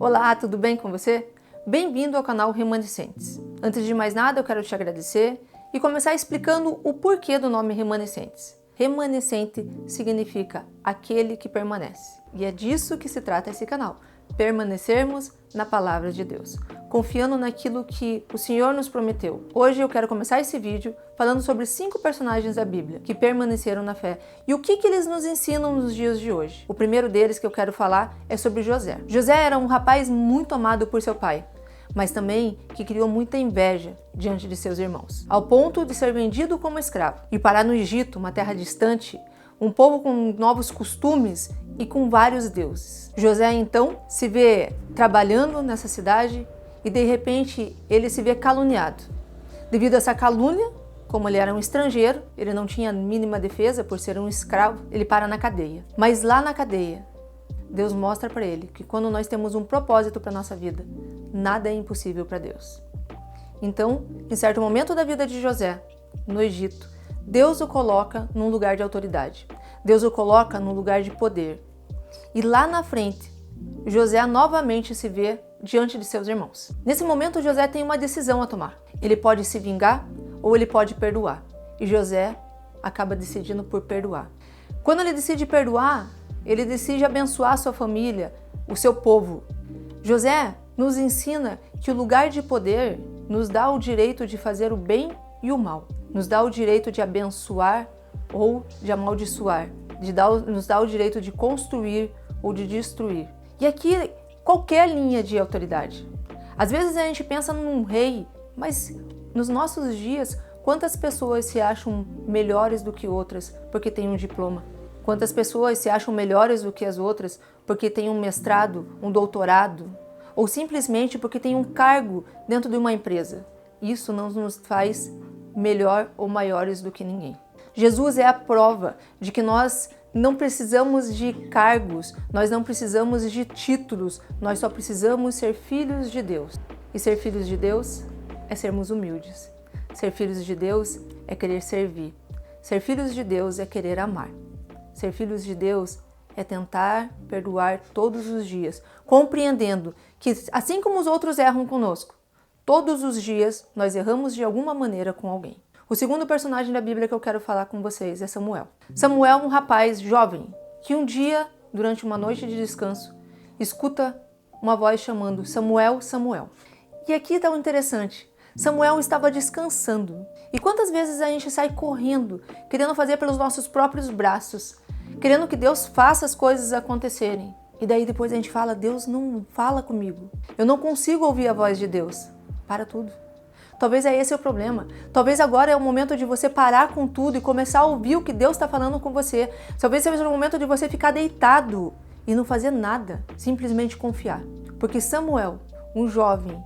Olá, tudo bem com você? Bem-vindo ao canal Remanescentes. Antes de mais nada, eu quero te agradecer e começar explicando o porquê do nome Remanescentes. Remanescente significa aquele que permanece. E é disso que se trata esse canal. Permanecermos na palavra de Deus, confiando naquilo que o Senhor nos prometeu. Hoje eu quero começar esse vídeo falando sobre 5 personagens da Bíblia que permaneceram na fé e o que eles nos ensinam nos dias de hoje. O primeiro deles que eu quero falar é sobre José. José era um rapaz muito amado por seu pai, mas também que criou muita inveja diante de seus irmãos, ao ponto de ser vendido como escravo e parar no Egito, uma terra distante, um povo com novos costumes e com vários deuses. José então se vê trabalhando nessa cidade e de repente ele se vê caluniado. Devido a essa calúnia, como ele era um estrangeiro, ele não tinha mínima defesa por ser um escravo, ele para na cadeia. Mas lá na cadeia, Deus mostra para ele que quando nós temos um propósito para nossa vida, nada é impossível para Deus. Então, em certo momento da vida de José, no Egito, Deus o coloca num lugar de autoridade. Deus o coloca num lugar de poder. E lá na frente, José novamente se vê diante de seus irmãos. Nesse momento, José tem uma decisão a tomar. Ele pode se vingar ou ele pode perdoar. E José acaba decidindo por perdoar. Quando ele decide perdoar, ele decide abençoar sua família, o seu povo. José nos ensina que o lugar de poder nos dá o direito de fazer o bem e o mal. Nos dá o direito de abençoar ou de amaldiçoar. Nos dá o direito de construir ou de destruir. E aqui, qualquer linha de autoridade. Às vezes a gente pensa num rei, mas nos nossos dias, quantas pessoas se acham melhores do que outras porque têm um diploma? Quantas pessoas se acham melhores do que as outras porque têm um mestrado, um doutorado? Ou simplesmente porque têm um cargo dentro de uma empresa? Isso não nos faz melhor ou maiores do que ninguém. Jesus é a prova de que nós não precisamos de cargos, nós não precisamos de títulos, nós só precisamos ser filhos de Deus. E ser filhos de Deus é sermos humildes. Ser filhos de Deus é querer servir. Ser filhos de Deus é querer amar. Ser filhos de Deus é tentar perdoar todos os dias, compreendendo que, assim como os outros erram conosco, todos os dias nós erramos de alguma maneira com alguém. O segundo personagem da Bíblia que eu quero falar com vocês é Samuel. Samuel é um rapaz jovem que um dia, durante uma noite de descanso, escuta uma voz chamando Samuel, Samuel. E aqui está o interessante. Samuel estava descansando. E quantas vezes a gente sai correndo, querendo fazer pelos nossos próprios braços, querendo que Deus faça as coisas acontecerem. E daí depois a gente fala, Deus não fala comigo. Eu não consigo ouvir a voz de Deus. Para tudo. Talvez é esse o problema. Talvez agora é o momento de você parar com tudo e começar a ouvir o que Deus está falando com você. Talvez seja o momento de você ficar deitado e não fazer nada. Simplesmente confiar. Porque Samuel, um jovem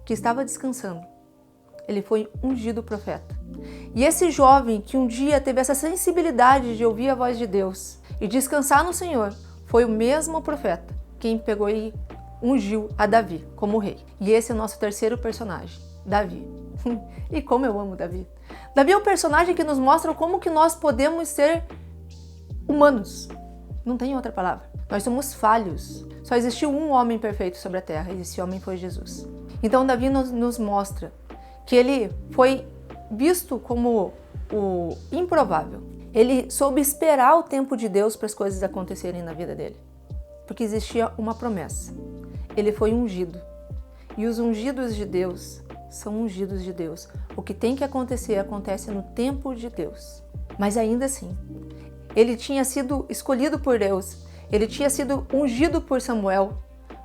que estava descansando, ele foi ungido profeta. E esse jovem que um dia teve essa sensibilidade de ouvir a voz de Deus e descansar no Senhor, foi o mesmo profeta quem pegou e ungiu a Davi como rei. E esse é o nosso terceiro personagem, Davi. E como eu amo Davi. Davi é o personagem que nos mostra como que nós podemos ser humanos. Não tem outra palavra. Nós somos falhos. Só existiu um homem perfeito sobre a terra e esse homem foi Jesus. Então Davi nos mostra que ele foi visto como o improvável. Ele soube esperar o tempo de Deus para as coisas acontecerem na vida dele. Porque existia uma promessa. Ele foi ungido. E os ungidos de Deus são ungidos de Deus. O que tem que acontecer, acontece no tempo de Deus. Mas ainda assim, ele tinha sido escolhido por Deus. Ele tinha sido ungido por Samuel.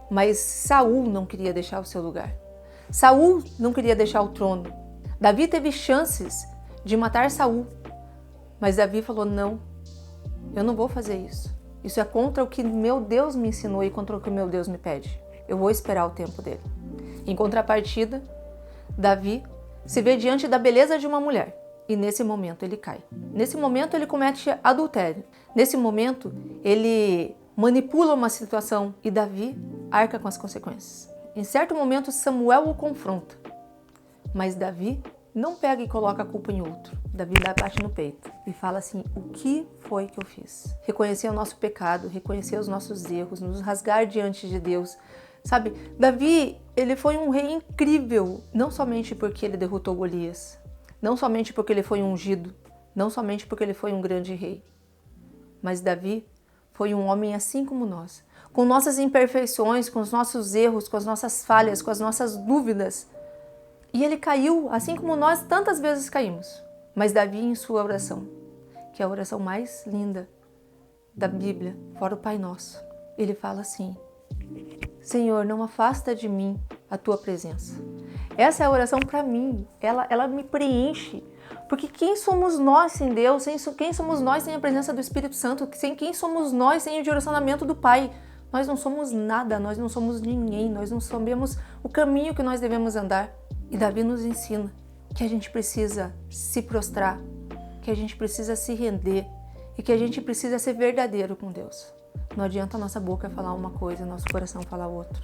Mas Saul não queria deixar o seu lugar. Saul não queria deixar o trono. Davi teve chances de matar Saul. Mas Davi falou, não, eu não vou fazer isso. Isso é contra o que meu Deus me ensinou e contra o que meu Deus me pede. Eu vou esperar o tempo dele. Em contrapartida, Davi se vê diante da beleza de uma mulher. E nesse momento ele cai. Nesse momento ele comete adultério. Nesse momento ele manipula uma situação e Davi arca com as consequências. Em certo momento Samuel o confronta. Mas Davi não pega e coloca a culpa em outro. Davi bate no peito e fala assim, o que foi que eu fiz? Reconhecer o nosso pecado, reconhecer os nossos erros, nos rasgar diante de Deus, Sabe, Davi, ele foi um rei incrível, não somente porque ele derrotou Golias, não somente porque ele foi ungido, não somente porque ele foi um grande rei, mas Davi foi um homem assim como nós, com nossas imperfeições, com os nossos erros, com as nossas falhas, com as nossas dúvidas. E ele caiu, assim como nós tantas vezes caímos. Mas Davi, em sua oração, que é a oração mais linda da Bíblia, fora o Pai Nosso, ele fala assim: Senhor, não afasta de mim a tua presença. Essa é a oração para mim, ela me preenche. Porque quem somos nós sem Deus? Quem somos nós sem a presença do Espírito Santo? Quem somos nós sem o direcionamento do Pai? Nós não somos nada, nós não somos ninguém, nós não sabemos o caminho que nós devemos andar. E Davi nos ensina que a gente precisa se prostrar, que a gente precisa se render e que a gente precisa ser verdadeiro com Deus. Não adianta a nossa boca falar uma coisa e nosso coração falar outra.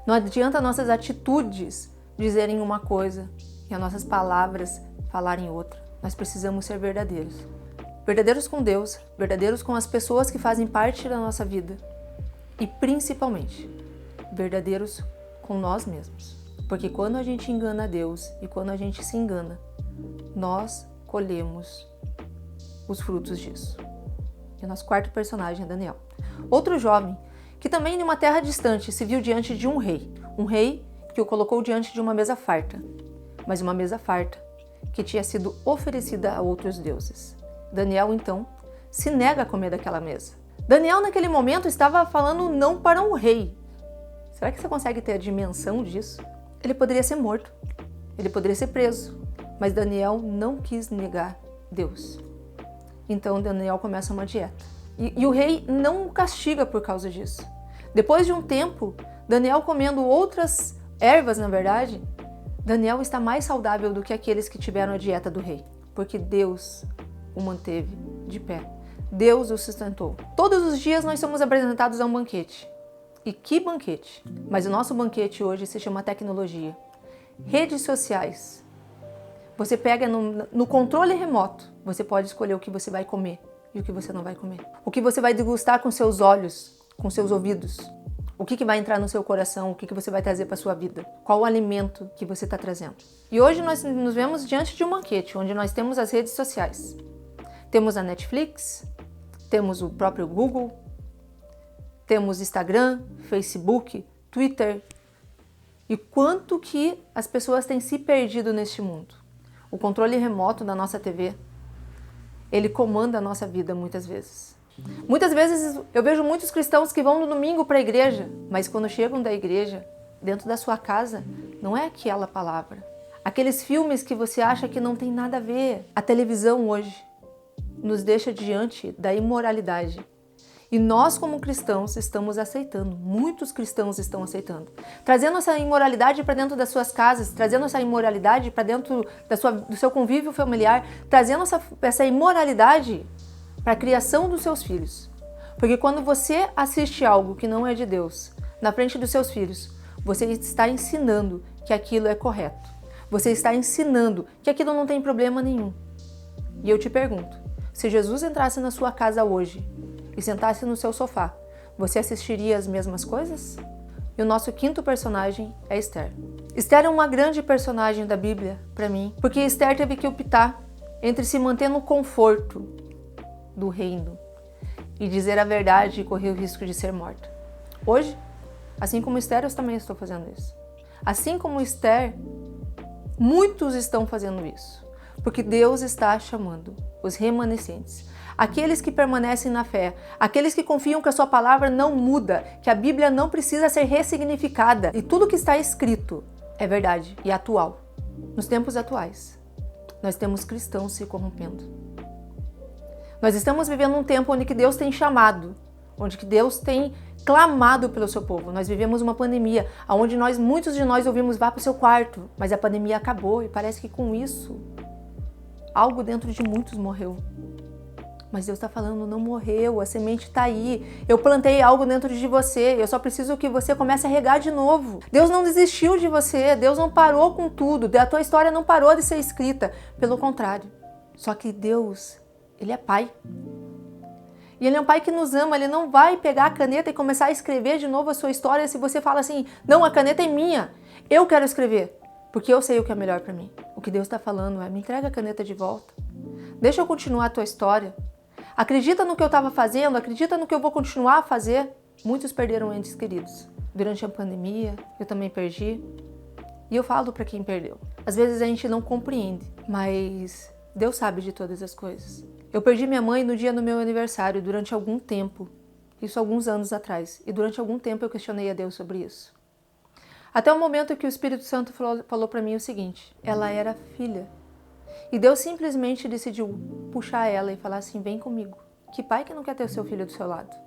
Não adianta nossas atitudes dizerem uma coisa e as nossas palavras falarem outra. Nós precisamos ser verdadeiros. Verdadeiros com Deus, verdadeiros com as pessoas que fazem parte da nossa vida e principalmente verdadeiros com nós mesmos. Porque quando a gente engana a Deus e quando a gente se engana, nós colhemos os frutos disso. E o nosso quarto personagem é Daniel. Outro jovem que também em uma terra distante se viu diante de um rei que o colocou diante de uma mesa farta, mas uma mesa farta que tinha sido oferecida a outros deuses. Daniel, então, se nega a comer daquela mesa. Daniel, naquele momento, estava falando não para um rei. Será que você consegue ter a dimensão disso? Ele poderia ser morto, ele poderia ser preso, mas Daniel não quis negar Deus. Então Daniel começa uma dieta. E o rei não o castiga por causa disso. Depois de um tempo, Daniel comendo outras ervas, na verdade, Daniel está mais saudável do que aqueles que tiveram a dieta do rei, porque Deus o manteve de pé. Deus o sustentou. Todos os dias nós somos apresentados a um banquete. E que banquete! Mas o nosso banquete hoje se chama tecnologia. Redes sociais. Você pega no controle remoto, você pode escolher o que você vai comer e o que você não vai comer. O que você vai degustar com seus olhos, com seus ouvidos. O que vai entrar no seu coração, o que você vai trazer para a sua vida. Qual o alimento que você está trazendo. E hoje nós nos vemos diante de um banquete, onde nós temos as redes sociais. Temos a Netflix, temos o próprio Google, temos Instagram, Facebook, Twitter. E quanto que as pessoas têm se perdido neste mundo. O controle remoto da nossa TV, ele comanda a nossa vida muitas vezes. Muitas vezes eu vejo muitos cristãos que vão no domingo para a igreja, mas quando chegam da igreja, dentro da sua casa, não é aquela palavra. Aqueles filmes que você acha que não tem nada a ver. A televisão hoje nos deixa diante da imoralidade. E nós, como cristãos, estamos aceitando, muitos cristãos estão aceitando, trazendo essa imoralidade para dentro das suas casas, trazendo essa imoralidade para dentro do seu convívio familiar, trazendo essa imoralidade para a criação dos seus filhos. Porque quando você assiste algo que não é de Deus, na frente dos seus filhos, você está ensinando que aquilo é correto. Você está ensinando que aquilo não tem problema nenhum. E eu te pergunto, se Jesus entrasse na sua casa hoje, e sentasse no seu sofá, você assistiria as mesmas coisas? E o nosso quinto personagem é Esther. Esther é uma grande personagem da Bíblia para mim, porque Esther teve que optar entre se manter no conforto do reino e dizer a verdade e correr o risco de ser morta. Hoje, assim como Esther, eu também estou fazendo isso. Assim como Esther, muitos estão fazendo isso, porque Deus está chamando os remanescentes. Aqueles que permanecem na fé, aqueles que confiam que a sua palavra não muda, que a Bíblia não precisa ser ressignificada e tudo que está escrito é verdade e atual. Nos tempos atuais, nós temos cristãos se corrompendo. Nós estamos vivendo um tempo onde que Deus tem chamado, onde que Deus tem clamado pelo seu povo. Nós vivemos uma pandemia, onde muitos de nós ouvimos vá para o seu quarto, mas a pandemia acabou e parece que com isso, algo dentro de muitos morreu. Mas Deus está falando, não morreu, a semente está aí. Eu plantei algo dentro de você, eu só preciso que você comece a regar de novo. Deus não desistiu de você, Deus não parou com tudo, a tua história não parou de ser escrita. Pelo contrário, só que Deus, Ele é Pai. E Ele é um Pai que nos ama, Ele não vai pegar a caneta e começar a escrever de novo a sua história se você fala assim, não, a caneta é minha, eu quero escrever, porque eu sei o que é melhor para mim. O que Deus está falando é, me entrega a caneta de volta, deixa eu continuar a tua história, acredita no que eu estava fazendo, acredita no que eu vou continuar a fazer. Muitos perderam entes queridos. Durante a pandemia, eu também perdi, e eu falo para quem perdeu. Às vezes a gente não compreende, mas Deus sabe de todas as coisas. Eu perdi minha mãe no dia do meu aniversário, durante algum tempo, isso alguns anos atrás, e durante algum tempo eu questionei a Deus sobre isso. Até o momento que o Espírito Santo falou para mim o seguinte, ela era filha, e Deus simplesmente decidiu puxar ela e falar assim, vem comigo. Que pai que não quer ter o seu filho do seu lado?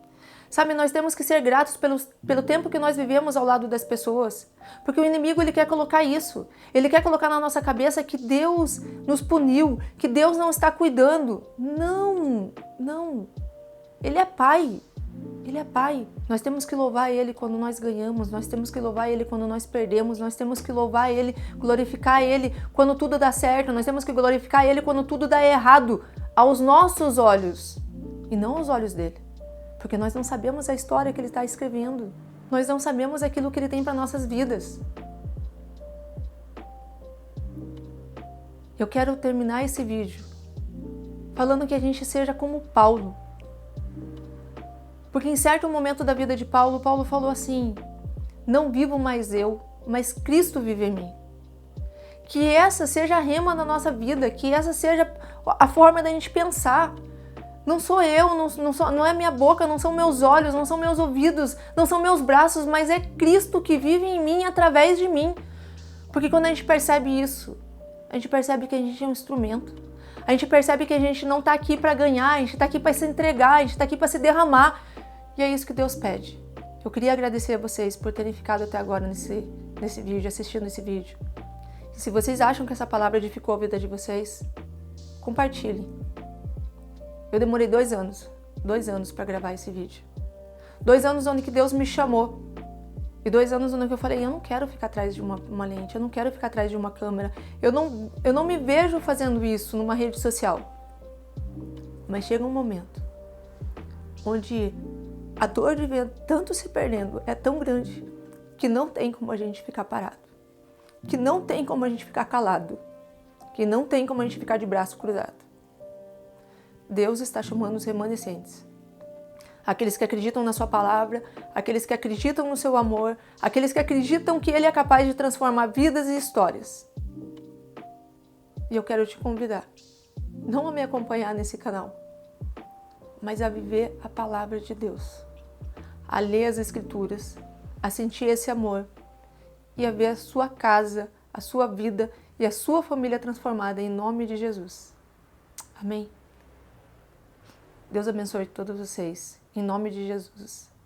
Sabe, nós temos que ser gratos pelo tempo que nós vivemos ao lado das pessoas, porque o inimigo ele quer colocar isso, ele quer colocar na nossa cabeça que Deus nos puniu, que Deus não está cuidando. Não, não, Ele é Pai, Ele é Pai. Nós temos que louvar Ele quando nós ganhamos, nós temos que louvar Ele quando nós perdemos, nós temos que louvar Ele, glorificar Ele quando tudo dá certo, nós temos que glorificar Ele quando tudo dá errado, aos nossos olhos, e não aos olhos dele. Porque nós não sabemos a história que Ele está escrevendo. Nós não sabemos aquilo que Ele tem para nossas vidas. Eu quero terminar esse vídeo falando que a gente seja como Paulo. Porque em certo momento da vida de Paulo, Paulo falou assim, não vivo mais eu, mas Cristo vive em mim. Que essa seja a rema da nossa vida, que essa seja a forma da gente pensar. Não sou eu, não é minha boca, não são meus olhos, não são meus ouvidos, não são meus braços, mas é Cristo que vive em mim, através de mim. Porque quando a gente percebe isso, a gente percebe que a gente é um instrumento. A gente percebe que a gente não está aqui para ganhar, a gente está aqui para se entregar, a gente está aqui para se derramar. E é isso que Deus pede. Eu queria agradecer a vocês por terem ficado até agora nesse vídeo, assistindo esse vídeo. E se vocês acham que essa palavra edificou a vida de vocês, compartilhem. Eu demorei 2 anos para gravar esse vídeo. 2 anos onde que Deus me chamou. E 2 anos onde eu falei, eu não quero ficar atrás de uma lente, eu não quero ficar atrás de uma câmera. Eu não me vejo fazendo isso numa rede social. Mas chega um momento onde a dor de ver tanto se perdendo é tão grande que não tem como a gente ficar parado. Que não tem como a gente ficar calado. Que não tem como a gente ficar de braço cruzado. Deus está chamando os remanescentes. Aqueles que acreditam na sua palavra, aqueles que acreditam no seu amor, aqueles que acreditam que Ele é capaz de transformar vidas e histórias. E eu quero te convidar, não a me acompanhar nesse canal, mas a viver a palavra de Deus, a ler as Escrituras, a sentir esse amor e a ver a sua casa, a sua vida e a sua família transformada em nome de Jesus. Amém? Deus abençoe todos vocês, em nome de Jesus.